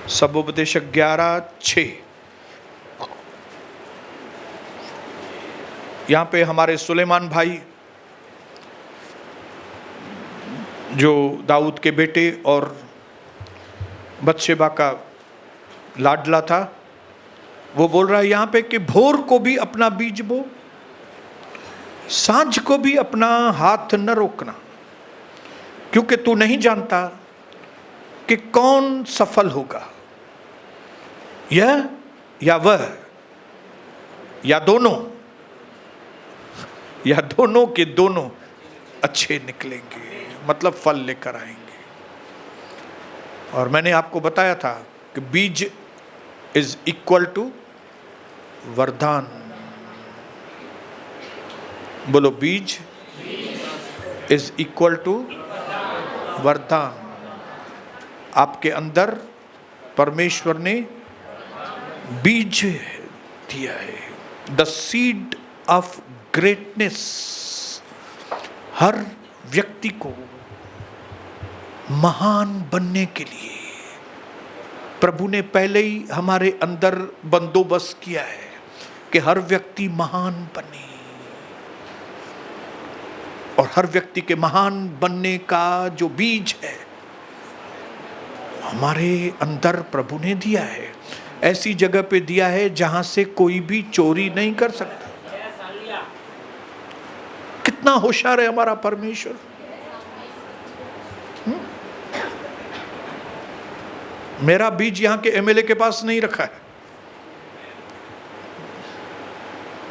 सबोपदेशक 11:6। यहाँ पे हमारे सुलेमान भाई जो दाऊद के बेटे और बत्शेबा का लाडला था, वो बोल रहा है यहाँ पे कि भोर को भी अपना बीज बो, सांझ को भी अपना हाथ न रोकना, क्योंकि तू नहीं जानता कि कौन सफल होगा, यह या वह या दोनों, या दोनों के दोनों अच्छे निकलेंगे, मतलब फल लेकर आएंगे। और मैंने आपको बताया था कि बीज इज इक्वल टू वरदान। बोलो, बीज इज इक्वल टू वरदान। आपके अंदर परमेश्वर ने बीज दिया है, द सीड ऑफ ग्रेटनेस। हर व्यक्ति को महान बनने के लिए प्रभु ने पहले ही हमारे अंदर बंदोबस्त किया है कि हर व्यक्ति महान बने, और हर व्यक्ति के महान बनने का जो बीज है हमारे अंदर प्रभु ने दिया है। ऐसी जगह पे दिया है जहां से कोई भी चोरी नहीं कर सकता। कितना होशियार है हमारा परमेश्वर। मेरा बीज यहां के एमएलए के पास नहीं रखा है,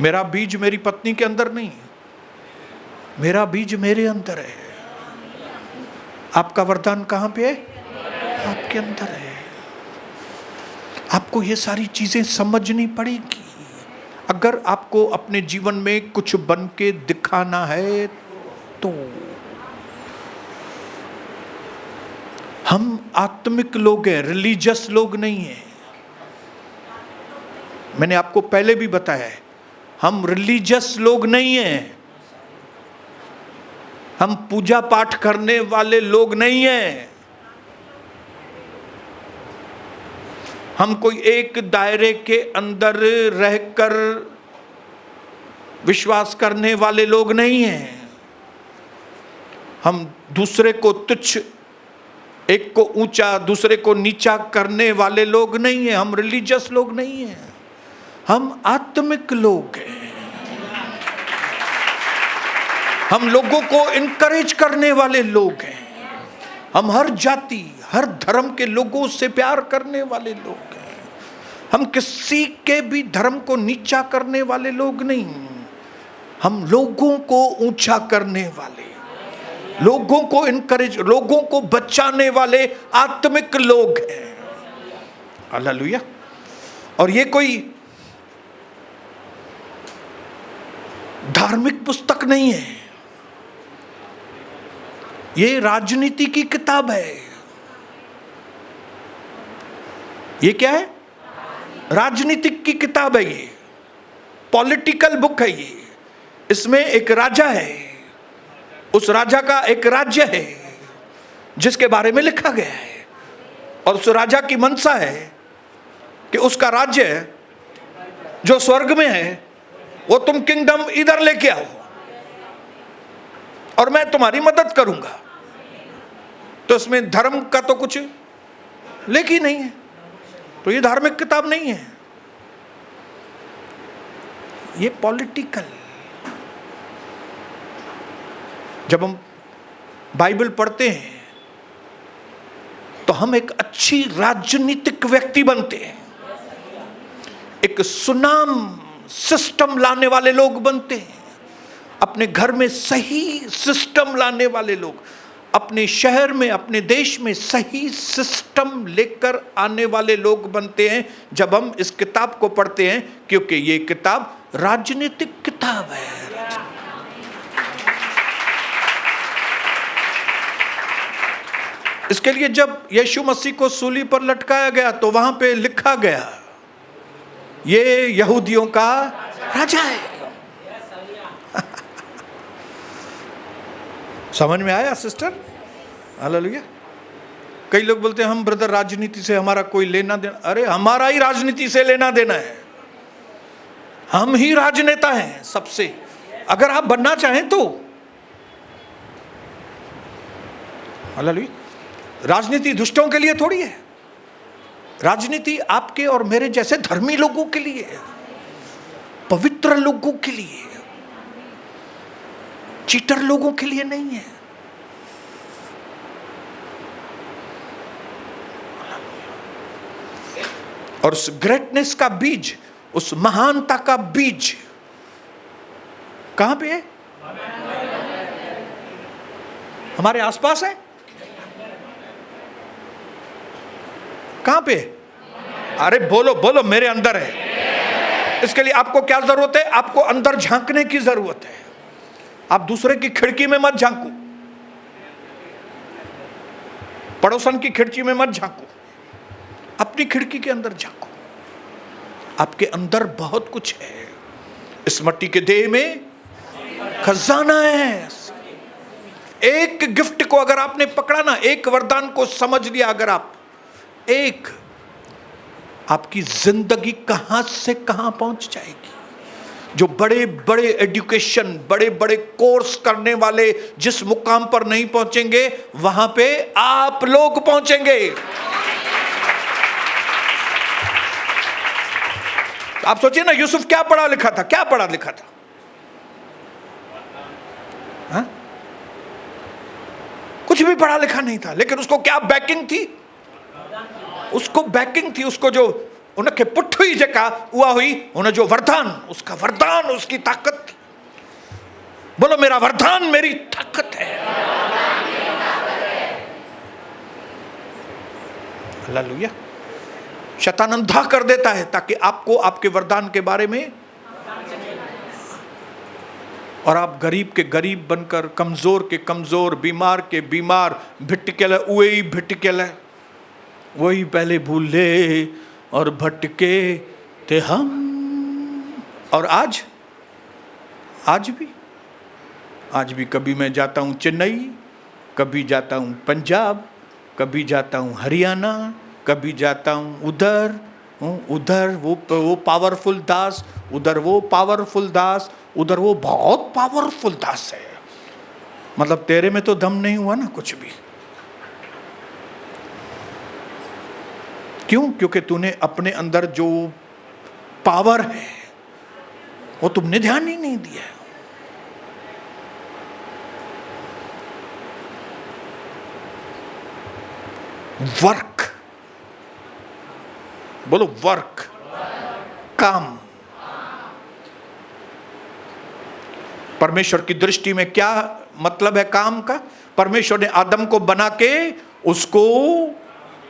मेरा बीज मेरी पत्नी के अंदर नहीं, मेरा बीज मेरे अंदर है। आपका वरदान कहां पे है? आपके अंदर है। आपको ये सारी चीजें समझनी पड़ेगी अगर आपको अपने जीवन में कुछ बन के दिखाना है तो। हम आत्मिक लोग हैं, रिलीजियस लोग नहीं हैं। मैंने आपको पहले भी बताया है, हम रिलीजियस लोग नहीं हैं, हम पूजा पाठ करने वाले लोग नहीं हैं। हम कोई एक दायरे के अंदर रहकर विश्वास करने वाले लोग नहीं हैं। हम दूसरे को तुच्छ, एक को ऊंचा दूसरे को नीचा करने वाले लोग नहीं हैं। हम रिलीजियस लोग नहीं हैं, हम आत्मिक लोग हैं। हम लोगों को इनकरेज करने वाले लोग हैं। हम हर जाति हर धर्म के लोगों से प्यार करने वाले लोग हैं। हम किसी के भी धर्म को नीचा करने वाले लोग नहीं, हम लोगों को ऊंचा करने वाले, लोगों को इनकरेज, लोगों को बचाने वाले आत्मिक लोग हैं। हालेलुया। और ये कोई धार्मिक पुस्तक नहीं है, ये राजनीति की किताब है। ये क्या है? राजनीतिक की किताब है। ये पॉलिटिकल बुक है। ये इसमें एक राजा है, उस राजा का एक राज्य है जिसके बारे में लिखा गया है, और उस राजा की मनसा है कि उसका राज्य जो स्वर्ग में है वो तुम किंगडम इधर लेके आओ और मैं तुम्हारी मदद करूंगा। तो इसमें धर्म का तो कुछ लेख ही नहीं है, तो ये धार्मिक किताब नहीं है, ये पॉलिटिकल। जब हम बाइबल पढ़ते हैं तो हम एक अच्छी राजनीतिक व्यक्ति बनते हैं, एक सुनाम सिस्टम लाने वाले लोग बनते हैं, अपने घर में सही सिस्टम लाने वाले लोग, अपने शहर में अपने देश में सही सिस्टम लेकर आने वाले लोग बनते हैं जब हम इस किताब को पढ़ते हैं, क्योंकि ये किताब राजनीतिक किताब है। इसके लिए जब यीशु मसीह को सूली पर लटकाया गया तो वहां पे लिखा गया, ये यहूदियों का राजा है। समझ में आया सिस्टर? हालेलुया। कई लोग बोलते हैं हम ब्रदर राजनीति से हमारा कोई लेना देना। अरे हमारा ही राजनीति से लेना देना है, हम ही राजनेता हैं सबसे, अगर आप बनना चाहें तो। हालेलुया। राजनीति दुष्टों के लिए थोड़ी है, राजनीति आपके और मेरे जैसे धर्मी लोगों के लिए है, पवित्र लोगों के लिए, चीटर लोगों के लिए नहीं है। और उस ग्रेटनेस का बीज, उस महानता का बीज कहां पे है? हमारे आसपास है। कहां पे? अरे बोलो बोलो, मेरे अंदर है। इसके लिए आपको क्या जरूरत है? आपको अंदर झांकने की जरूरत है। आप दूसरे की खिड़की में मत झांको, पड़ोसन की खिड़की में मत झांको, अपनी खिड़की के अंदर झांको। आपके अंदर बहुत कुछ है। इस मट्टी के देह में खजाना है। एक गिफ्ट को अगर आपने पकड़ा ना, एक वरदान को समझ लिया अगर आप, एक, आपकी जिंदगी कहां से कहां पहुंच जाएगी। जो बड़े बड़े एजुकेशन, बड़े बड़े कोर्स करने वाले जिस मुकाम पर नहीं पहुंचेंगे, वहां पे आप लोग पहुंचेंगे। आप सोचिए ना, यूसुफ क्या पढ़ा लिखा था? क्या पढ़ा लिखा था? हा? कुछ भी पढ़ा लिखा नहीं था, लेकिन उसको क्या बैकिंग थी? उसको बैकिंग थी। उसको जो उनके पुठ हुई जका हुआ हुई, उन्हें जो वरदान, उसका वरदान उसकी ताकत थी। बोलो मेरा वरदान मेरी ताकत है। हालेलुया। शैतान अंधा कर देता है ताकि आपको आपके वरदान के बारे में, और आप गरीब के गरीब बनकर, कमजोर के कमजोर, बीमार के बीमार, भिटकेले वही भिटकेले, वही पहले भूले और भटके थे हम। और आज भी कभी मैं जाता हूं चेन्नई, कभी जाता हूं पंजाब, कभी जाता हूं हरियाणा, कभी जाता हूं उधर वो पावरफुल दास, उधर वो पावरफुल दास, उधर वो बहुत पावरफुल दास है। मतलब तेरे में तो दम नहीं हुआ ना कुछ भी। क्यों? क्योंकि तूने अपने अंदर जो पावर है वो तुमने ध्यान ही नहीं दिया। वर्क, बोलो वर्क, काम। परमेश्वर की दृष्टि में क्या मतलब है काम का? परमेश्वर ने आदम को बना के उसको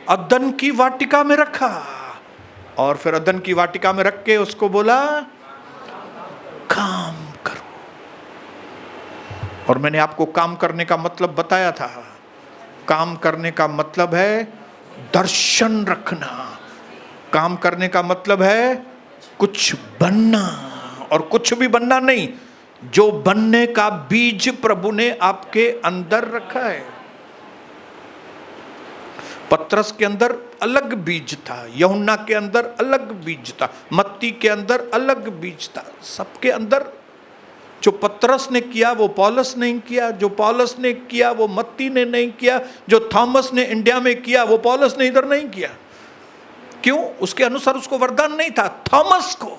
अदन की वाटिका में रखा, और फिर अदन की वाटिका में रख के उसको बोला काम करो। और मैंने आपको काम करने का मतलब बताया था। काम करने का मतलब है दर्शन रखना। काम करने का मतलब है कुछ बनना, और कुछ भी बनना नहीं, जो बनने का बीज प्रभु ने आपके अंदर रखा है। पतरस के अंदर अलग बीज था, यूहन्ना के अंदर अलग बीज था, मत्ती के अंदर अलग बीज था। सबके अंदर जो पतरस ने किया वो पौलुस नहीं किया, जो पौलुस ने किया वो मत्ती ने नहीं किया, जो थॉमस ने इंडिया में किया वो पौलुस ने इधर नहीं किया। क्यों? उसके अनुसार उसको वरदान नहीं था। थॉमस को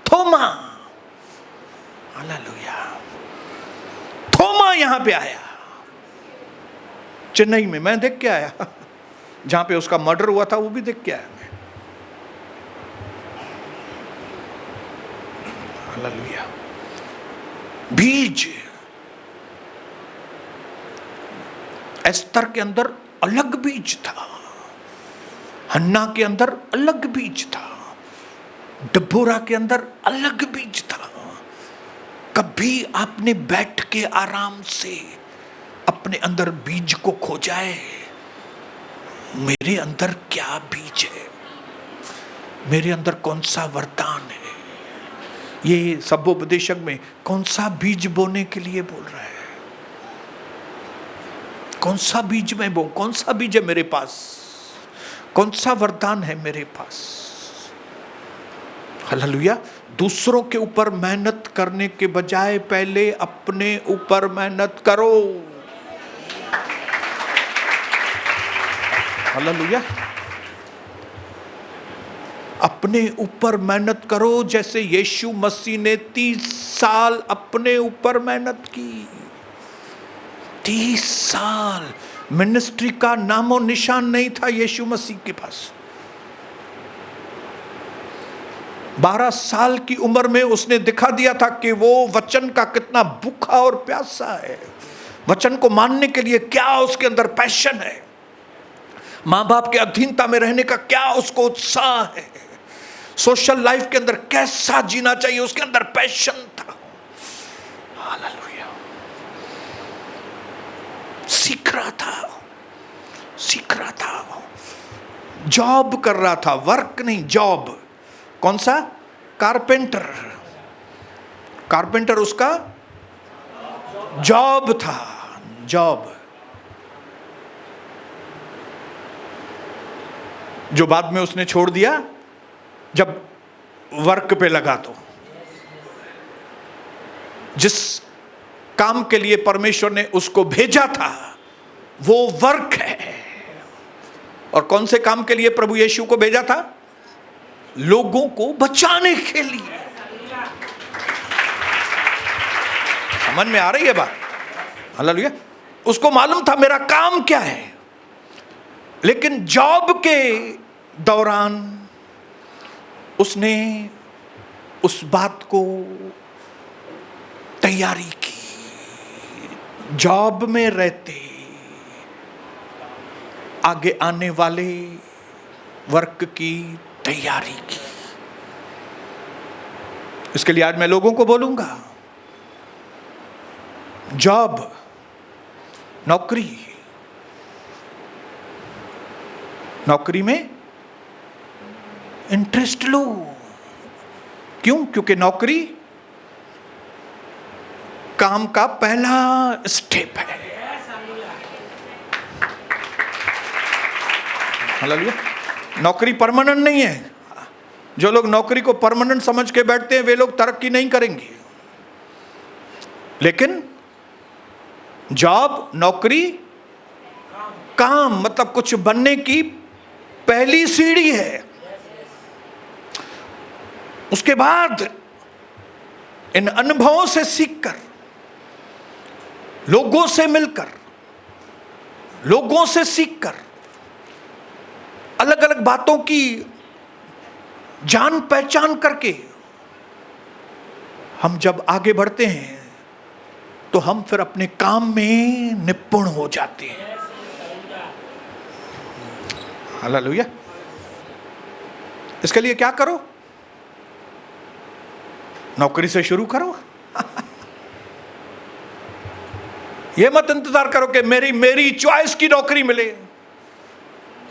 थोमा, हालेलुया, थोमा यहां पे आया। चेन्नई में मैं देख के आया, जहां पे उसका मर्डर हुआ था वो भी देख के आया मैं। हालेलुया। बीज, एस्तर के अंदर अलग बीज था, हन्ना के अंदर अलग बीज था, डबोरा के अंदर अलग बीज था। कभी आपने बैठ के आराम से अपने अंदर बीज को खोजा है? मेरे अंदर क्या बीज है? मेरे अंदर कौन सा वरदान है? ये सबोपदेशक में कौन सा बीज बोने के लिए बोल रहा है? कौन सा बीज मैं बोऊं, कौन सा बीज है मेरे पास, कौन सा वरदान है मेरे पास। हालेलुया। दूसरों के ऊपर मेहनत करने के बजाय पहले अपने ऊपर मेहनत करो। हालेलुया। अपने ऊपर मेहनत करो, जैसे यीशु मसीह ने 30 साल अपने ऊपर मेहनत की। 30 साल मिनिस्ट्री का नामो निशान नहीं था यीशु मसीह के पास। 12 साल की उम्र में उसने दिखा दिया था कि वो वचन का कितना भूखा और प्यासा है, वचन को मानने के लिए क्या उसके अंदर पैशन है, माँ बाप के अधीनता में रहने का क्या उसको उत्साह है, सोशल लाइफ के अंदर कैसा जीना चाहिए, उसके अंदर पैशन था। हालेलुया। सीख रहा था, जॉब कर रहा था, वर्क नहीं, जॉब। कौन सा? कारपेंटर उसका जॉब था, जॉब, जो बाद में उसने छोड़ दिया जब वर्क पे लगा। तो जिस काम के लिए परमेश्वर ने उसको भेजा था वो वर्क है। और कौन से काम के लिए प्रभु यीशु को भेजा था? लोगों को बचाने के लिए। समझ में आ रही है बात? हालेलुया। उसको मालूम था मेरा काम क्या है, लेकिन जॉब के दौरान उसने उस बात को तैयारी की। जॉब में रहते आगे आने वाले वर्क की तैयारी की। इसके लिए आज मैं लोगों को बोलूंगा, जॉब, नौकरी में इंटरेस्ट लो। क्यों? क्योंकि नौकरी काम का पहला स्टेप है। हालेलुया। नौकरी परमानेंट नहीं है। जो लोग नौकरी को परमानेंट समझ के बैठते हैं वे लोग तरक्की नहीं करेंगे। लेकिन जॉब, नौकरी, काम मतलब कुछ बनने की पहली सीढ़ी है। उसके बाद इन अनुभवों से सीखकर, लोगों से मिलकर, लोगों से सीखकर, अलग अलग बातों की जान पहचान करके हम जब आगे बढ़ते हैं तो हम फिर अपने काम में निपुण हो जाते हैं। हालेलुया। इसके लिए क्या करो? नौकरी से शुरू करो। ये मत इंतजार करो कि मेरी चॉइस की नौकरी मिले।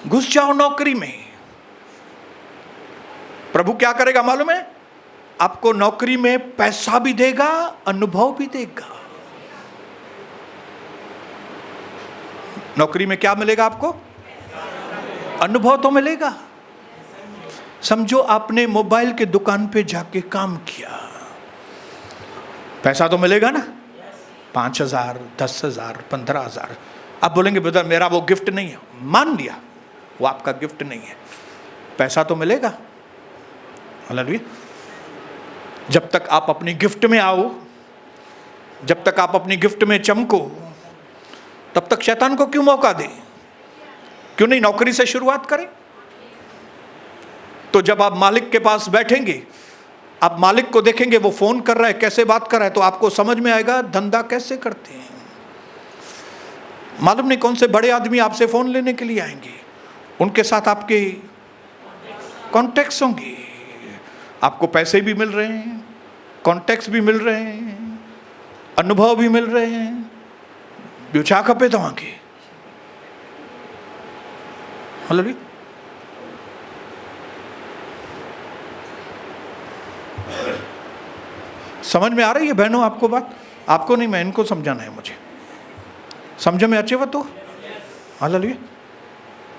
घुस जाओ नौकरी में। प्रभु क्या करेगा मालूम है? आपको नौकरी में पैसा भी देगा, अनुभव भी देगा। नौकरी में क्या मिलेगा आपको? अनुभव तो मिलेगा। समझो आपने मोबाइल के दुकान पे जाके काम किया, पैसा तो मिलेगा ना? 5,000, 10,000, 15,000। आप बोलेंगे ब्रदर मेरा वो गिफ्ट नहीं है। मान लिया वो आपका गिफ्ट नहीं है, पैसा तो मिलेगा। हालेलुया। जब तक आप अपनी गिफ्ट में आओ, जब तक आप अपनी गिफ्ट में चमको, तब तक शैतान को क्यों मौका दे? क्यों नहीं नौकरी से शुरुआत करें? तो जब आप मालिक के पास बैठेंगे, आप मालिक को देखेंगे वो फोन कर रहा है, कैसे बात कर रहा है, तो आपको समझ में आएगा धंधा कैसे करते हैं। मालूम नहीं कौन से बड़े आदमी आपसे फोन लेने के लिए आएंगे, उनके साथ आपके कॉन्टेक्ट्स होंगे, आपको पैसे भी मिल रहे हैं, कॉन्टेक्ट्स भी मिल रहे हैं, अनुभव भी मिल रहे हैं। ब्यूचा खपे तो आगे। हालेलुया। समझ में आ रही है बहनों आपको बात? आपको नहीं, मैं इनको समझाना है मुझे। समझ में अचे तो हालेलुया।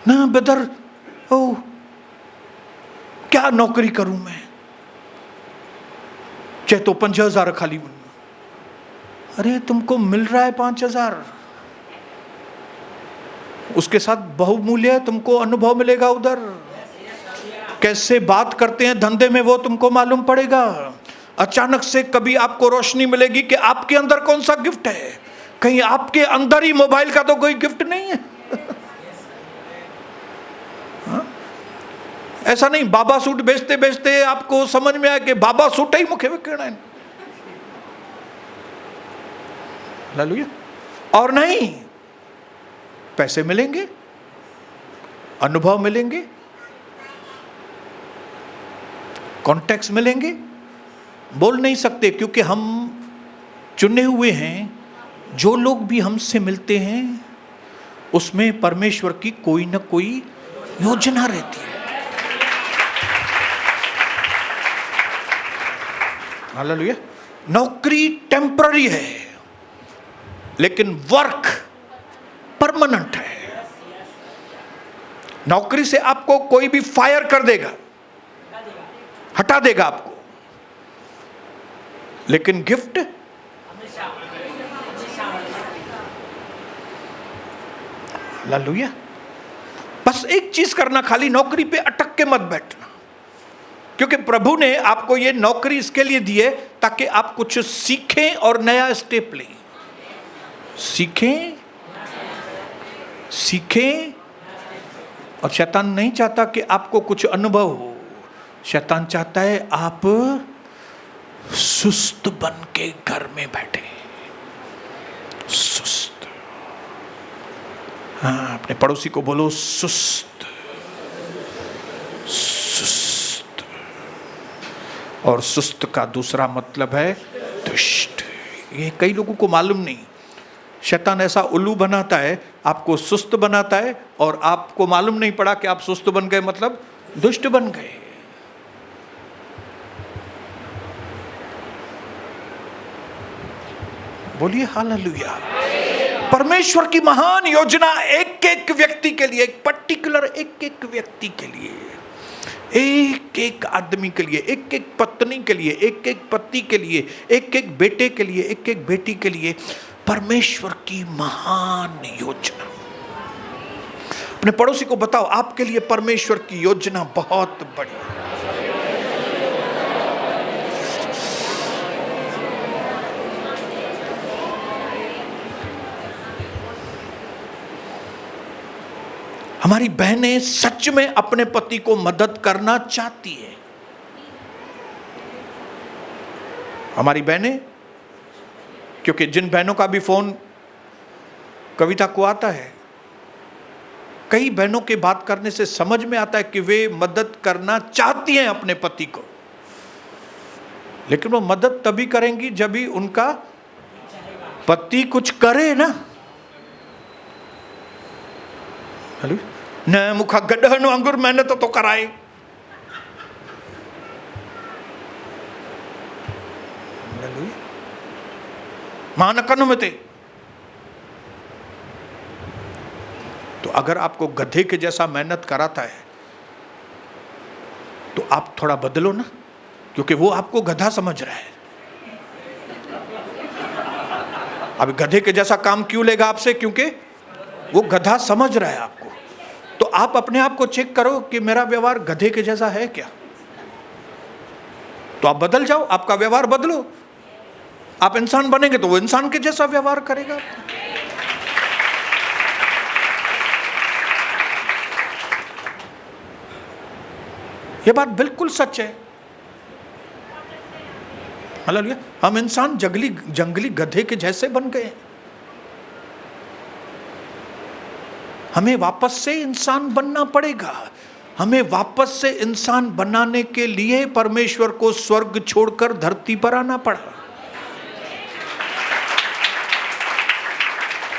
ना ब्रदर, ओ क्या नौकरी करूं मैं, चाहे तो 5,000 खाली मिलना। अरे तुमको मिल रहा है 5,000, उसके साथ बहुमूल्य तुमको अनुभव मिलेगा। उधर कैसे बात करते हैं धंधे में वो तुमको मालूम पड़ेगा। अचानक से कभी आपको रोशनी मिलेगी कि आपके अंदर कौन सा गिफ्ट है। कहीं आपके अंदर ही मोबाइल का तो कोई गिफ्ट नहीं है। ऐसा नहीं बाबा सूट बेचते बेचते आपको समझ में आया कि बाबा सूट ही मुखे विकणा है। हालेलुया। और नहीं, पैसे मिलेंगे, अनुभव मिलेंगे, कॉन्टेक्ट्स मिलेंगे। बोल नहीं सकते क्योंकि हम चुने हुए हैं। जो लोग भी हमसे मिलते हैं उसमें परमेश्वर की कोई ना कोई योजना रहती है। हालेलुया। नौकरी टेम्पररी है लेकिन वर्क परमानेंट है। नौकरी से आपको कोई भी फायर कर देगा, हटा देगा आपको, लेकिन गिफ्ट हालेलुया। बस एक चीज करना, खाली नौकरी पे अटक के मत बैठना, क्योंकि प्रभु ने आपको ये नौकरी इसके लिए दी है ताकि आप कुछ सीखें और नया स्टेप लें। सीखें। और शैतान नहीं चाहता कि आपको कुछ अनुभव हो। शैतान चाहता है आप सुस्त बन के घर में बैठे। सुस्त। हाँ, अपने पड़ोसी को बोलो सुस्त। सुस्त। और सुस्त का दूसरा मतलब है दुष्ट। ये कई लोगों को मालूम नहीं। शैतान ऐसा उल्लू बनाता है, आपको सुस्त बनाता है, और आपको मालूम नहीं पड़ा कि आप सुस्त बन गए, मतलब दुष्ट बन गए। बोलिए हालेलुया। परमेश्वर की महान योजना एक एक व्यक्ति के लिए, एक पर्टिकुलर एक एक व्यक्ति के लिए, एक एक आदमी के लिए, एक एक पत्नी के लिए, एक एक पति के लिए, एक एक बेटे के लिए, एक एक बेटी के लिए परमेश्वर की महान योजना। अपने पड़ोसी को बताओ, आपके लिए परमेश्वर की योजना बहुत बड़ी है। हमारी बहनें सच में अपने पति को मदद करना चाहती है। हमारी बहनें, क्योंकि जिन बहनों का भी फोन कविता को आता है, कई बहनों के बात करने से समझ में आता है कि वे मदद करना चाहती हैं अपने पति को, लेकिन वो मदद तभी करेंगी जब भी उनका पति कुछ करे ना। न मुखा गड्ढन अंगुर मेहनत तो कराए। मानकन में थे। तो अगर आपको गधे के जैसा मेहनत कराता है तो आप थोड़ा बदलो ना, क्योंकि वो आपको गधा समझ रहा है। अब गधे के जैसा काम क्यों लेगा आपसे? क्योंकि वो गधा समझ रहा है आपको। तो आप अपने आप को चेक करो कि मेरा व्यवहार गधे के जैसा है क्या? तो आप बदल जाओ, आपका व्यवहार बदलो। आप इंसान बनेंगे तो वो इंसान के जैसा व्यवहार करेगा। ये बात बिल्कुल सच है। हालेलुया। हम इंसान जंगली गधे के जैसे बन गए। हमें वापस से इंसान बनना पड़ेगा। हमें वापस से इंसान बनाने के लिए परमेश्वर को स्वर्ग छोड़कर धरती पर आना पड़ा।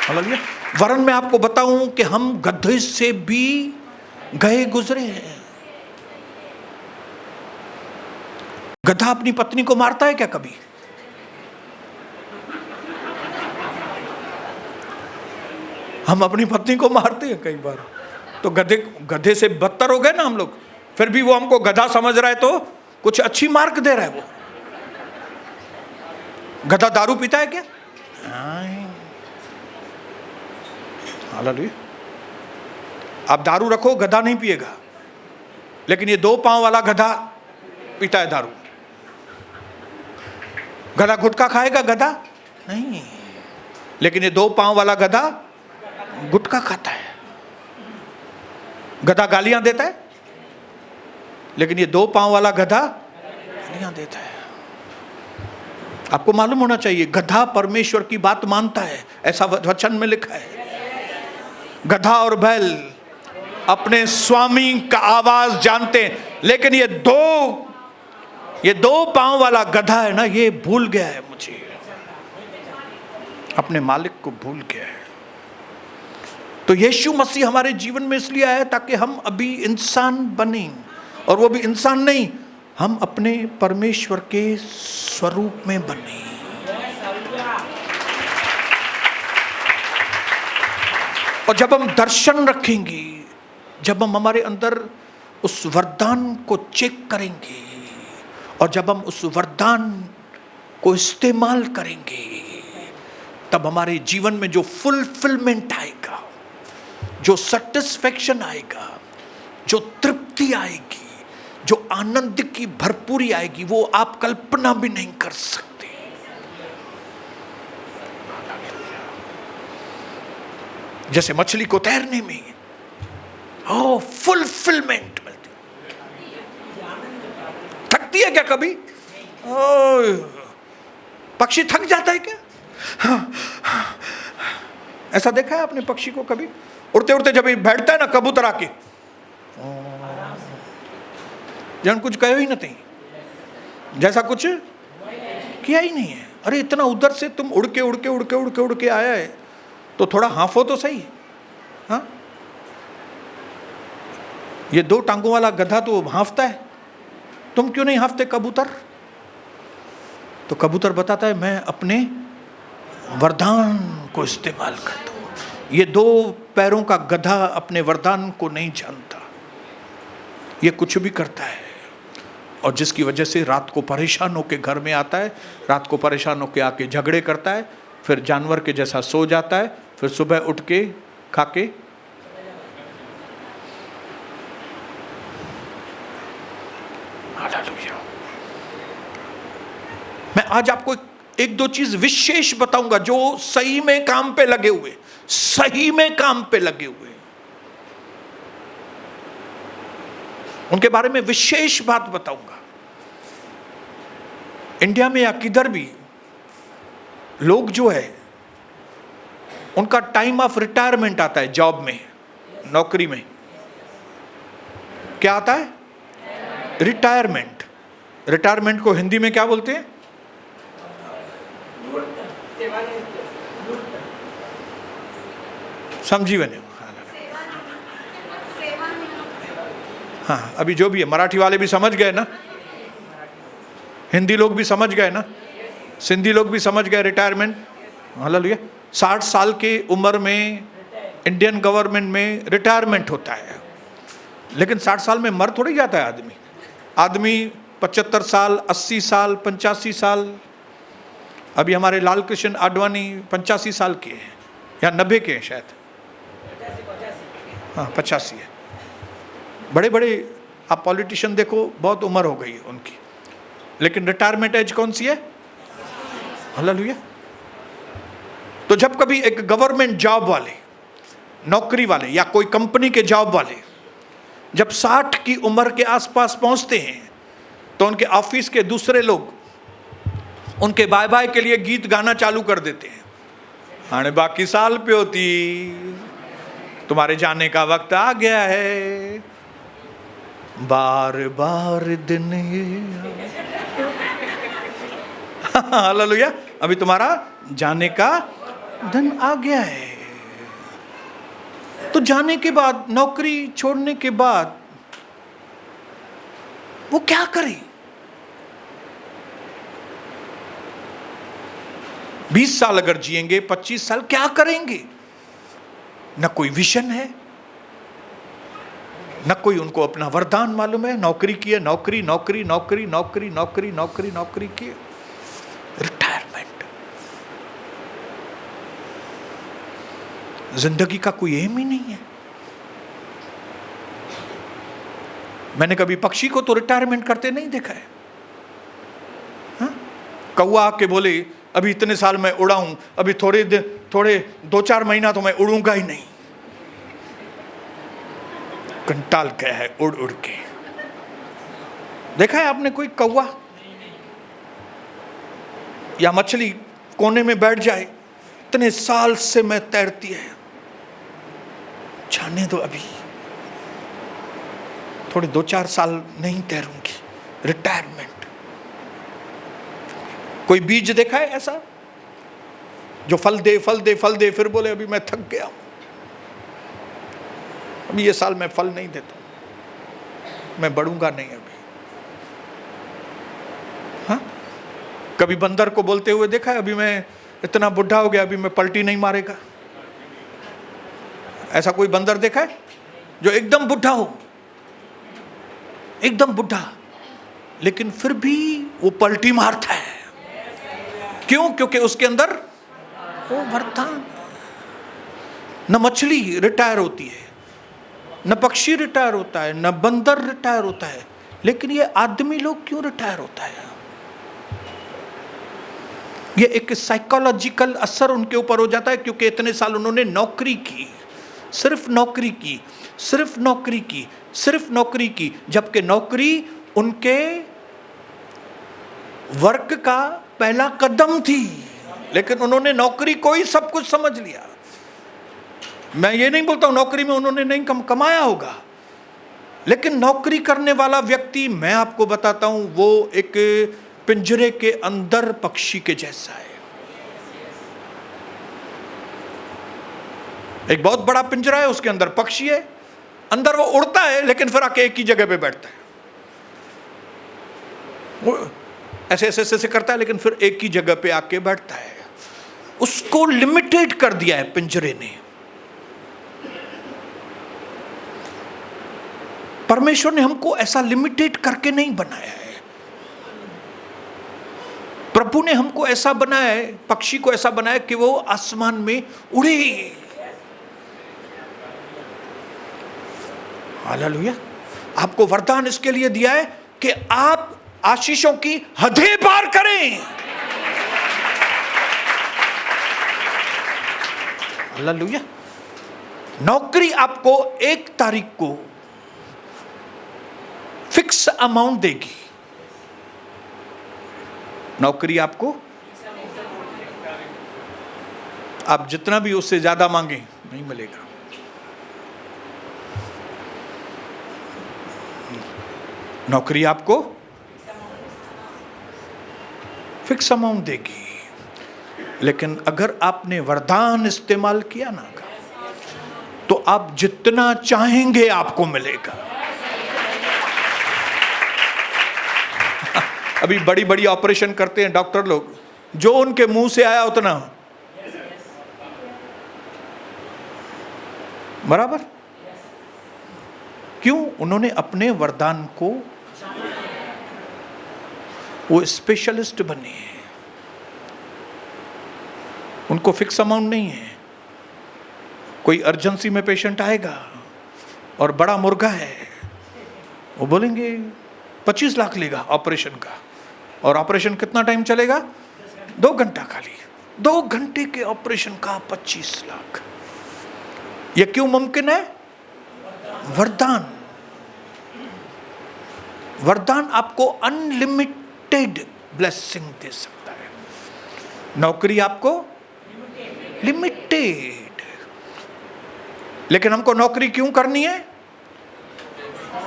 हालेलुया। वरन मैं आपको बताऊं कि हम गधे से भी गए गुजरे हैं। गधा अपनी पत्नी को मारता है क्या कभी? हम अपनी पत्नी को मारते हैं कई बार, तो गधे से बदतर हो गए ना हम लोग। फिर भी वो हमको गधा समझ रहा है तो कुछ अच्छी मार्क दे रहा है वो। गधा दारू पीता है क्या? हालेलुया। आप दारू रखो, गधा नहीं पिएगा, लेकिन ये 2 पांव वाला गधा पीता है दारू। गधा गुटखा खाएगा? गधा नहीं, लेकिन ये 2 पांव वाला गधा गुटखा खाता है। गधा गालियां देता है, लेकिन ये 2 पांव वाला गधा गालियां देता है। आपको मालूम होना चाहिए, गधा परमेश्वर की बात मानता है, ऐसा वचन में लिखा है। गधा और बैल अपने स्वामी का आवाज जानते हैं, लेकिन ये दो पांव वाला गधा है ना, ये भूल गया है मुझे, अपने मालिक को भूल गया है। तो यीशु मसीह हमारे जीवन में इसलिए आया ताकि हम अभी इंसान बने, और वो भी इंसान नहीं, हम अपने परमेश्वर के स्वरूप में बने। और जब हम दर्शन रखेंगे, जब हम हमारे अंदर उस वरदान को चेक करेंगे, और जब हम उस वरदान को इस्तेमाल करेंगे, तब हमारे जीवन में जो फुलफिलमेंट आएगा, जो सेटिस्फैक्शन आएगा, जो तृप्ति आएगी, जो आनंद की भरपूरी आएगी, वो आप कल्पना भी नहीं कर सकते। जैसे मछली को तैरने में फुलफिलमेंट मिलती। थकती है क्या कभी? पक्षी थक जाता है क्या? ऐसा देखा है आपने पक्षी को कभी? उड़ते उड़ते जब बैठता है ना कबूतर आके, जन कुछ कहो ही नहीं, जैसा कुछ किया ही नहीं है। अरे इतना उधर से तुम उड़ के आया है, तो थोड़ा हांफो तो सही। हाँ, ये 2 टांगों वाला गधा तो हांफता है, तुम क्यों नहीं हांफते कबूतर? तो कबूतर बताता है, मैं अपने वरदान को इस्तेमाल करता हूं। ये 2 पैरों का गधा अपने वरदान को नहीं जानता, ये कुछ भी करता है, और जिसकी वजह से रात को परेशान होकर घर में आता है, रात को परेशान होकर आके झगड़े करता है, फिर जानवर के जैसा सो जाता है, फिर सुबह उठ के खा के हालेलुया। मैं आज आपको 1-2 चीज विशेष बताऊंगा जो सही में काम पे लगे हुए, उनके बारे में विशेष बात बताऊंगा। इंडिया में या किधर भी लोग जो है, उनका टाइम ऑफ रिटायरमेंट आता है, जॉब में, नौकरी में क्या आता है? रिटायरमेंट। रिटायरमेंट को हिंदी में क्या बोलते हैं? समझी बने? हाँ, अभी जो भी है, मराठी वाले भी समझ गए ना, हिंदी लोग भी समझ गए ना, सिंधी लोग भी समझ गए रिटायरमेंट। हालेलुया। 60 साल की उम्र में इंडियन गवर्नमेंट में रिटायरमेंट होता है, लेकिन 60 साल में मर थोड़ी जाता है आदमी 75 साल, 80 साल, 85 साल। अभी हमारे लाल कृष्ण आडवाणी 85 साल के हैं, या 90 के हैं शायद, हाँ 85 है। बड़े बड़े आप पॉलिटिशियन देखो, बहुत उम्र हो गई है उनकी, लेकिन रिटायरमेंट एज कौन सी है? हालेलुया। तो जब कभी एक गवर्नमेंट जॉब वाले, नौकरी वाले, या कोई कंपनी के जॉब वाले जब 60 की उम्र के आसपास पहुंचते हैं, तो उनके ऑफिस के दूसरे लोग उनके बाय बाय के लिए गीत गाना चालू कर देते हैं। हाँ, बाकी साल पे होती, तुम्हारे जाने का वक्त आ गया है, बार बार दिन हालेलुया, अभी तुम्हारा जाने का दिन आ गया है। तो जाने के बाद, नौकरी छोड़ने के बाद वो क्या करे? 20 साल अगर जिएंगे, 25 साल क्या करेंगे? न कोई विजन है, न कोई उनको अपना वरदान मालूम है। नौकरी की है, नौकरी नौकरी नौकरी नौकरी नौकरी नौकरी नौकरी की, रिटायरमेंट। जिंदगी का कोई एम ही नहीं है। मैंने कभी पक्षी को तो रिटायरमेंट करते नहीं देखा है। हाँ? कौवा आके बोले अभी इतने साल मैं उड़ा हूं, अभी थोड़े 2-4 महीना तो मैं उड़ूंगा ही नहीं। कंटाल गया है उड़ उड़ के। देखा है आपने कोई कौवा या मछली कोने में बैठ जाए, इतने साल से मैं तैरती है, जाने दो अभी थोड़े 2-4 साल नहीं तैरूंगी, रिटायरमेंट। कोई बीज देखा है ऐसा जो फल दे फल दे फल दे, फिर बोले अभी मैं थक गया हूं, अभी ये साल मैं फल नहीं देता, मैं बढ़ूंगा नहीं अभी। हाँ? कभी बंदर को बोलते हुए देखा है अभी मैं इतना बुढ़ा हो गया, अभी मैं पलटी नहीं मारेगा? ऐसा कोई बंदर देखा है जो एकदम बुढ़ा हो, एकदम बुढ़ा, लेकिन फिर भी वो पलटी मारता है? क्यों? क्योंकि उसके अंदर वो वरदान। न मछली रिटायर होती है, न पक्षी रिटायर होता है, न बंदर रिटायर होता है, लेकिन ये आदमी लोग क्यों रिटायर होता है? ये एक साइकोलॉजिकल असर उनके ऊपर हो जाता है, क्योंकि इतने साल उन्होंने नौकरी की, सिर्फ नौकरी की, सिर्फ नौकरी की, सिर्फ नौकरी की, जबकि नौकरी उनके वर्क का पहला कदम थी, लेकिन उन्होंने नौकरी को ही सब कुछ समझ लिया। मैं ये नहीं बोलता हूं नौकरी में उन्होंने नहीं कमाया होगा, लेकिन नौकरी करने वाला व्यक्ति, मैं आपको बताता हूं, वो एक पिंजरे के अंदर पक्षी के जैसा है। एक बहुत बड़ा पिंजरा है, उसके अंदर पक्षी है, अंदर वो उड़ता है, लेकिन फिर आके एक ही जगह पे बैठता है। वो ऐसे ऐसे ऐसे करता है, लेकिन फिर एक ही जगह पे आके बैठता है। उसको लिमिटेड कर दिया है पिंजरे ने। परमेश्वर ने हमको ऐसा लिमिटेड करके नहीं बनाया है। प्रभु ने हमको ऐसा बनाया है, पक्षी को ऐसा बनाया कि वो आसमान में उड़े। हालेलुया। आपको वरदान इसके लिए दिया है कि आप आशीषों की हदें पार करें। हालेलुया। नौकरी आपको 1 तारीख को फिक्स अमाउंट देगी। नौकरी आपको, आप जितना भी उससे ज्यादा मांगे नहीं मिलेगा। नौकरी आपको फिक्स अमाउंट देगी, लेकिन अगर आपने वरदान इस्तेमाल किया ना, तो आप जितना चाहेंगे आपको मिलेगा। अभी बड़ी बड़ी ऑपरेशन करते हैं डॉक्टर लोग, जो उनके मुंह से आया उतना बराबर। क्यों? उन्होंने अपने वरदान को, वो स्पेशलिस्ट बने हैं, उनको फिक्स अमाउंट नहीं है। कोई अर्जेंसी में पेशेंट आएगा और बड़ा मुर्गा है, वो बोलेंगे 25 लाख लेगा ऑपरेशन का, और ऑपरेशन कितना टाइम चलेगा? 2 घंटा खाली। 2 घंटे के ऑपरेशन का 25 लाख। यह क्यों मुमकिन है? वरदान। वरदान आपको अनलिमिटेड ब्लेसिंग दे सकता है, नौकरी आपको लिमिटेड। लेकिन हमको नौकरी क्यों करनी है?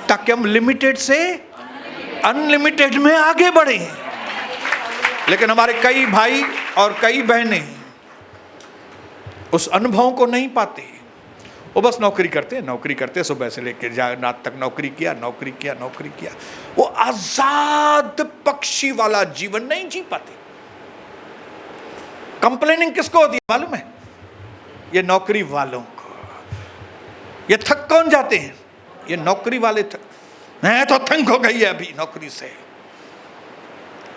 ताकि हम लिमिटेड से अनलिमिटेड में आगे बढ़े। लेकिन हमारे कई भाई और कई बहनें उस अनुभव को नहीं पाते। वो बस नौकरी करते सुबह से लेकर रात तक नौकरी किया। वो आजाद पक्षी वाला जीवन नहीं जी पाते। कंप्लेनिंग किसको होती है मालूम है? ये नौकरी वालों को। ये थक कौन जाते हैं? ये नौकरी वाले थक। मैं तो तंग हो गई है अभी नौकरी से,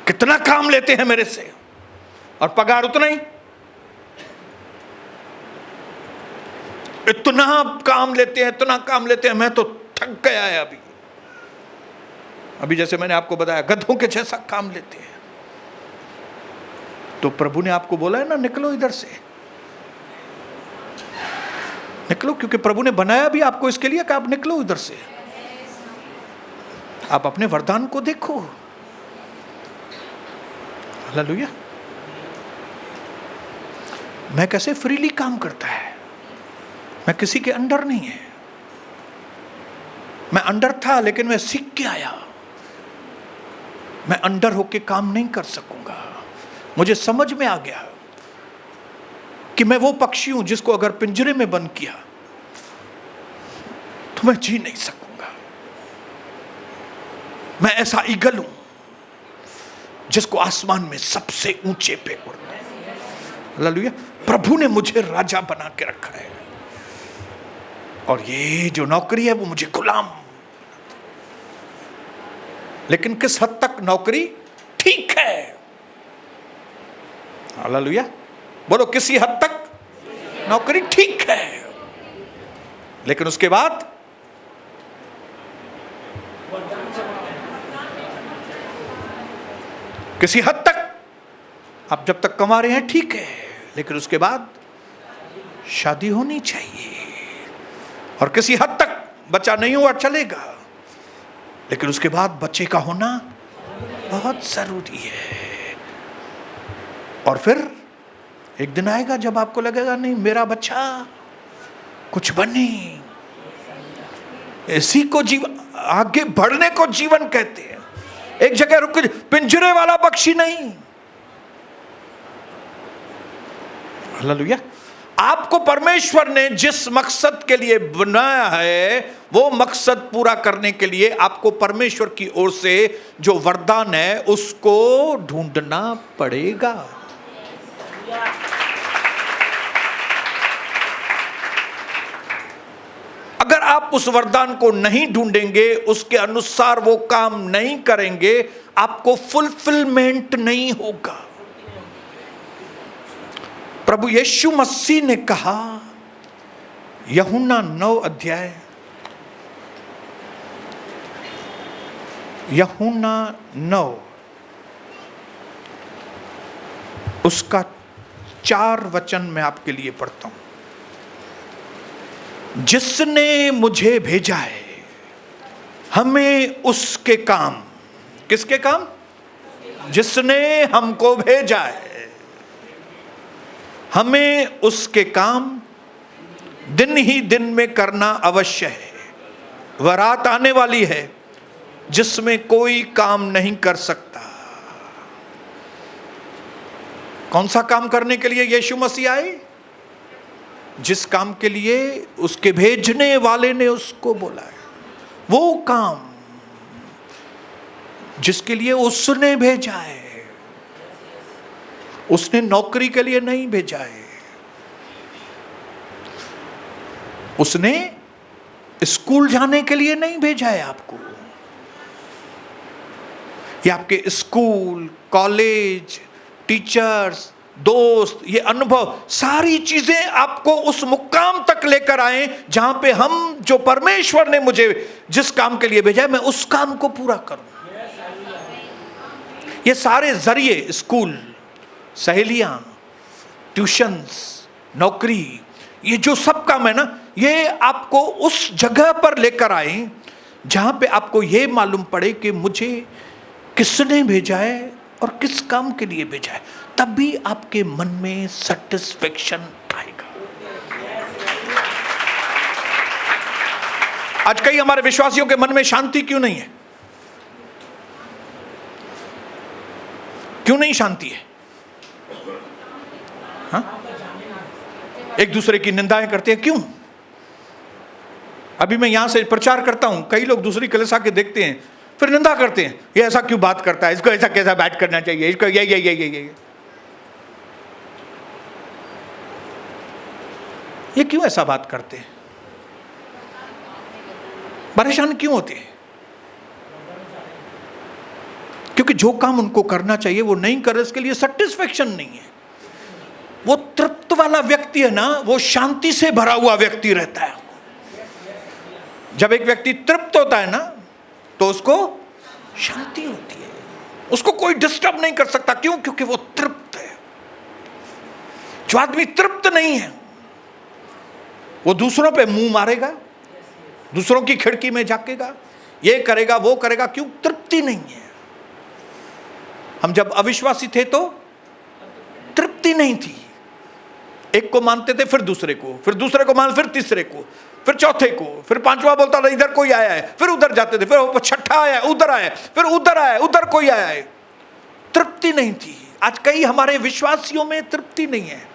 कितना काम लेते हैं मेरे से और पगार उतना ही, इतना काम लेते हैं, इतना काम लेते हैं, मैं तो थक गया है अभी। अभी जैसे मैंने आपको बताया, गधों के जैसा काम लेते हैं। तो प्रभु ने आपको बोला है ना, निकलो इधर से, निकलो, क्योंकि प्रभु ने बनाया भी आपको इसके लिए कि आप निकलो इधर से। आप अपने वरदान को देखो। हालेलुया। मैं कैसे फ्रीली काम करता है, मैं किसी के अंडर नहीं है। मैं अंडर था लेकिन मैं सीख के आया, मैं अंडर होके काम नहीं कर सकूंगा। मुझे समझ में आ गया कि मैं वो पक्षी हूं जिसको अगर पिंजरे में बंद किया तो मैं जी नहीं सकूंगा। मैं ऐसा ईगल हूं जिसको आसमान में सबसे ऊंचे पे उड़ना है। हालेलुया। प्रभु ने मुझे राजा बना के रखा है और ये जो नौकरी है वो मुझे गुलाम। लेकिन किस हद तक नौकरी ठीक है? हालेलुया। बोलो, किसी हद तक नौकरी ठीक है, लेकिन उसके बाद किसी हद तक आप जब तक कमा रहे हैं ठीक है, लेकिन उसके बाद शादी होनी चाहिए। और किसी हद तक बच्चा नहीं हुआ चलेगा, लेकिन उसके बाद बच्चे का होना बहुत जरूरी है। और फिर एक दिन आएगा जब आपको लगेगा नहीं, मेरा बच्चा कुछ बने। इसी को जीवन, आगे बढ़ने को जीवन कहते हैं। एक जगह रुक, पिंजरे वाला पक्षी नहीं। हालेलुया। आपको परमेश्वर ने जिस मकसद के लिए बनाया है, वो मकसद पूरा करने के लिए आपको परमेश्वर की ओर से जो वरदान है उसको ढूंढना पड़ेगा। अगर आप उस वरदान को नहीं ढूंढेंगे, उसके अनुसार वो काम नहीं करेंगे, आपको फुलफिलमेंट नहीं होगा। प्रभु यीशु मसीह ने कहा, यूहन्ना 9 अध्याय, यूहन्ना 9 उसका 4 वचन मैं आपके लिए पढ़ता हूं। जिसने मुझे भेजा है, हमें उसके काम, किसके काम? जिसने हमको भेजा है, हमें उसके काम दिन ही दिन में करना अवश्य है। वह रात आने वाली है जिसमें कोई काम नहीं कर सकता। कौन सा काम करने के लिए यीशु मसीह आए? जिस काम के लिए उसके भेजने वाले ने उसको बोला है, वो काम जिसके लिए उसने भेजा है। उसने नौकरी के लिए नहीं भेजा है, उसने स्कूल जाने के लिए नहीं भेजा है आपको। ये आपके स्कूल, कॉलेज, टीचर्स, दोस्त, ये अनुभव, सारी चीजें आपको उस मुकाम तक लेकर आए जहां पे हम, जो परमेश्वर ने मुझे जिस काम के लिए भेजा है, मैं उस काम को पूरा करूं। ये सारे जरिए, स्कूल, सहेलियां, ट्यूशंस, नौकरी, ये जो सब काम है ना, ये आपको उस जगह पर लेकर आए जहां पे आपको ये मालूम पड़े कि मुझे किसने भेजा है और किस काम के लिए भेजा है। तब भी आपके मन में सेटिस्फेक्शन आएगा। आज कई हमारे विश्वासियों के मन में शांति क्यों नहीं है? क्यों नहीं शांति है? हाँ? एक दूसरे की निंदाएं करते हैं, क्यों? अभी मैं यहां से प्रचार करता हूं, कई लोग दूसरी कलीसिया के देखते हैं, फिर निंदा करते हैं, ये ऐसा क्यों बात करता है, इसको ऐसा कैसा बात करना चाहिए, इसको ये क्यों ऐसा बात करते हैं? परेशान क्यों होते हैं? क्योंकि जो काम उनको करना चाहिए वो नहीं कर रहे, इसके लिए सेटिस्फेक्शन नहीं है। वो तृप्त वाला व्यक्ति है ना, वो शांति से भरा हुआ व्यक्ति रहता है। जब एक व्यक्ति तृप्त होता है ना, तो उसको शांति होती है, उसको कोई डिस्टर्ब नहीं कर सकता। क्यों? क्योंकि वो तृप्त है। जो आदमी तृप्त नहीं है वो दूसरों पे मुंह मारेगा, दूसरों की खिड़की में झांकेगा, ये करेगा वो करेगा। क्यों? तृप्ति नहीं है। हम जब अविश्वासी थे तो तृप्ति नहीं थी। एक को मानते थे, फिर दूसरे को, फिर दूसरे को मान, फिर तीसरे को, फिर चौथे को, फिर पांचवा बोलता था इधर कोई आया है, फिर उधर जाते थे, फिर छठा आया, उधर आया, फिर उधर आया, उधर कोई आया है। तृप्ति नहीं थी। आज कई हमारे विश्वासियों में तृप्ति नहीं है।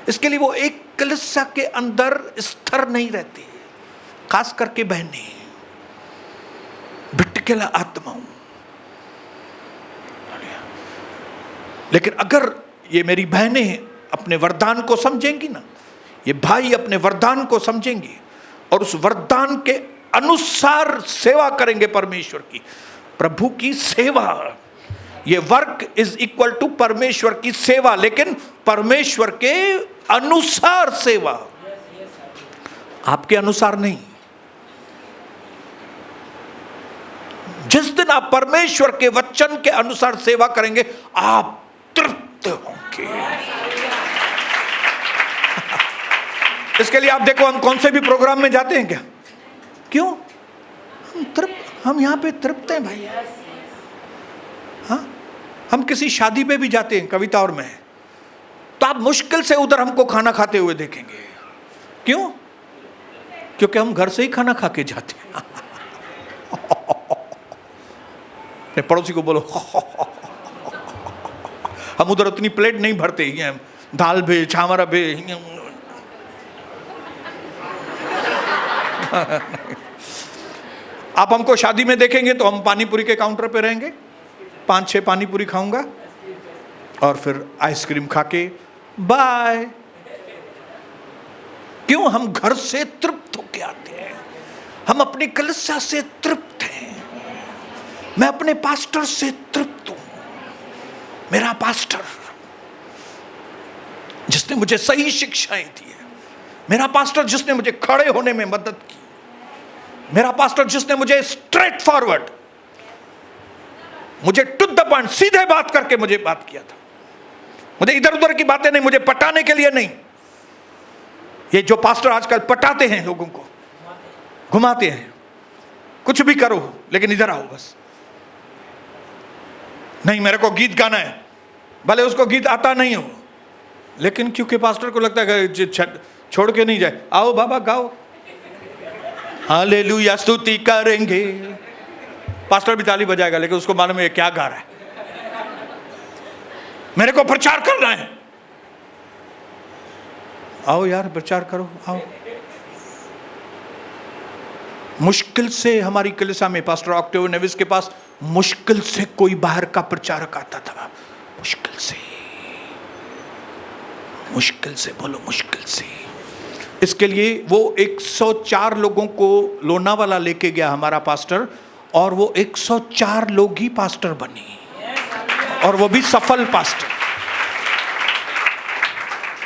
इसके लिए वो एक कलीसिया के अंदर स्थिर नहीं रहते, खास करके बहनें, भिटकेला आत्माओं। लेकिन अगर ये मेरी बहनें अपने वरदान को समझेंगी ना, ये भाई अपने वरदान को समझेंगे और उस वरदान के अनुसार सेवा करेंगे परमेश्वर की, प्रभु की सेवा, ये वर्क इज इक्वल टू परमेश्वर की सेवा, लेकिन परमेश्वर के अनुसार सेवा, आपके अनुसार नहीं। जिस दिन आप परमेश्वर के वचन के अनुसार सेवा करेंगे, आप तृप्त होंगे। इसके लिए आप देखो, हम कौन से भी प्रोग्राम में जाते हैं क्या? क्यों? हम यहां पे तृप्त हैं भाई। हाँ, हम किसी शादी पे भी जाते हैं, कविता और मैं, तो आप मुश्किल से उधर हमको खाना खाते हुए देखेंगे। क्यों? क्योंकि हम घर से ही खाना खा के जाते हैं। पड़ोसी को बोलो, हम उधर उतनी प्लेट नहीं भरते ही, दाल भे, चावल भे। आप हमको शादी में देखेंगे तो हम पानीपुरी के काउंटर पे रहेंगे, 5-6 पानीपुरी खाऊंगा और फिर आइसक्रीम खा के बाय। क्यों? हम घर से तृप्त होके आते हैं, हम अपनी कलीसिया से तृप्त हैं। मैं अपने पास्टर से तृप्त हूं। मेरा पास्टर जिसने मुझे सही शिक्षाएं दी है, मेरा पास्टर जिसने मुझे खड़े होने में मदद की, मेरा पास्टर जिसने मुझे स्ट्रेट फॉरवर्ड, मुझे टू द पॉइंट, सीधे बात करके मुझे बात किया था। मुझे इधर उधर की बातें नहीं, मुझे पटाने के लिए नहीं। ये जो पास्टर आजकल पटाते हैं, लोगों को घुमाते हैं, कुछ भी करो लेकिन इधर आओ बस। नहीं, मेरे को गीत गाना है, भले उसको गीत आता नहीं हो, लेकिन क्योंकि पास्टर को लगता है कि छोड़ के नहीं जाए, आओ बाबा गाओ, हालेलुया स्तुति करेंगे। पास्टर भी ताली बजाएगा, लेकिन उसको मालूम है क्या गा रहा है। मेरे को प्रचार करना है, आओ यार प्रचार करो, आओ। मुश्किल से हमारी कलीसिया में पास्टर ऑक्टेव नेविस के पास मुश्किल से कोई बाहर का प्रचारक आता था। मुश्किल से बोलो, मुश्किल से। इसके लिए वो 104 लोगों को लोनावाला लेके गया हमारा पास्टर, और वो 104 लोग ही पास्टर बने, और वो भी सफल पास्टर।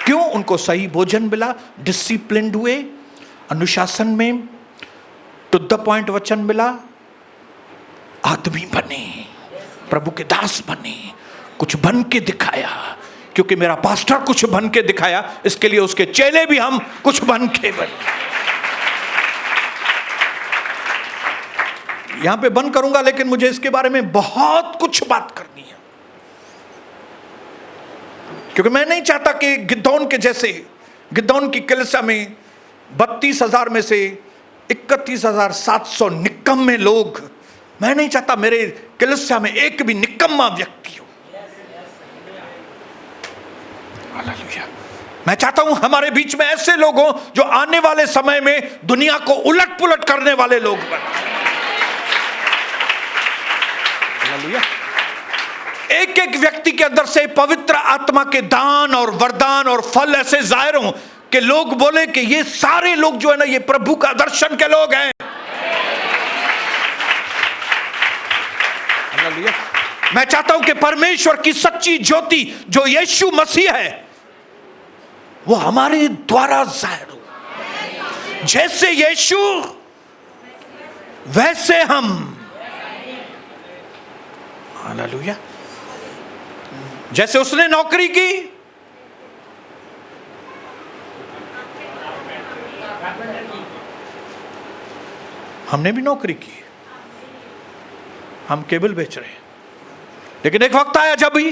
क्यों? उनको सही भोजन मिला, डिसिप्लिन्ड हुए, अनुशासन में, टू द पॉइंट वचन मिला, आदमी बने, प्रभु के दास बने, कुछ बन के दिखाया। क्योंकि मेरा पास्टर कुछ बन के दिखाया, इसके लिए उसके चेले भी हम कुछ बन के बने। यहां पे बंद करूंगा, लेकिन मुझे इसके बारे में बहुत कुछ बात करनी है, क्योंकि मैं नहीं चाहता कि गिदौन के जैसे, गिदौन की कलीसिया में 32,000 में से 31,700 निकम्मे लोग, मैं नहीं चाहता मेरे कलीसिया में एक भी निकम्मा व्यक्ति हो। हालेलुया। मैं चाहता हूं हमारे बीच में ऐसे लोग हों जो आने वाले समय में दुनिया को उलट पुलट करने वाले लोग बने। हालेलुया। एक एक व्यक्ति के अंदर से पवित्र आत्मा के दान और वरदान और फल ऐसे जाहिर हों कि लोग बोले कि ये सारे लोग जो है ना, ये प्रभु का दर्शन के लोग हैं। हालेलुया। मैं चाहता हूं कि परमेश्वर की सच्ची ज्योति जो यीशु मसीह है वो हमारे द्वारा जाहिर हो। जैसे यीशु वैसे हम। हालेलुया। जैसे उसने नौकरी की, हमने भी नौकरी की, हम केबल बेच रहे हैं, लेकिन एक वक्त आया जब ही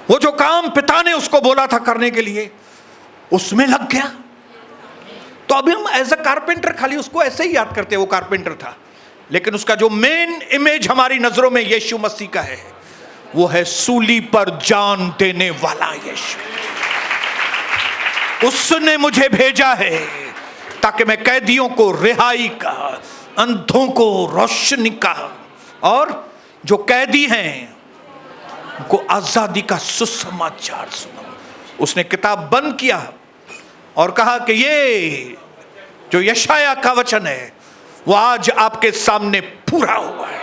वो जो काम पिता ने उसको बोला था करने के लिए उसमें लग गया। तो अभी हम एज अ कारपेंटर खाली उसको ऐसे ही याद करते हैं, वो कारपेंटर था, लेकिन उसका जो मेन इमेज हमारी नजरों में यीशु मसीह का है वो है सूली पर जान देने वाला यीशु। उसने मुझे भेजा है ताकि मैं कैदियों को रिहाई का, अंधों को रोशनी का, और जो कैदी हैं उनको आजादी का सुसमाचार सुनाऊं। उसने किताब बंद किया और कहा कि ये जो यशाया का वचन है वो आज आपके सामने पूरा हुआ है।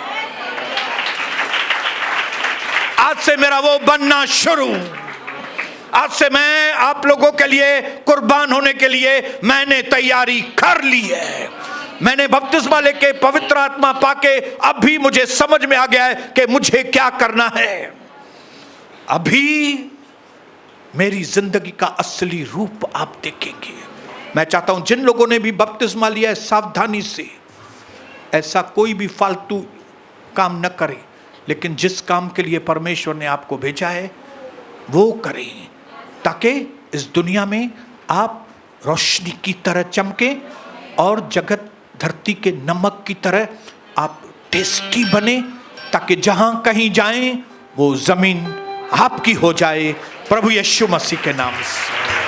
आज से मेरा वो बनना शुरू, आज से मैं आप लोगों के लिए कुर्बान होने के लिए मैंने तैयारी कर ली है। मैंने बपतिस्मा लेके पवित्र आत्मा पाके अब भी मुझे समझ में आ गया है कि मुझे क्या करना है। अभी मेरी जिंदगी का असली रूप आप देखेंगे। मैं चाहता हूं जिन लोगों ने भी बपतिस्मा लिया है सावधानी से ऐसा कोई भी फालतू काम न करें, लेकिन जिस काम के लिए परमेश्वर ने आपको भेजा है वो करें, ताकि इस दुनिया में आप रोशनी की तरह चमके और जगत धरती के नमक की तरह आप टेस्टी बने, ताकि जहां कहीं जाएं वो जमीन आपकी हो जाए, प्रभु यीशु मसीह के नाम से।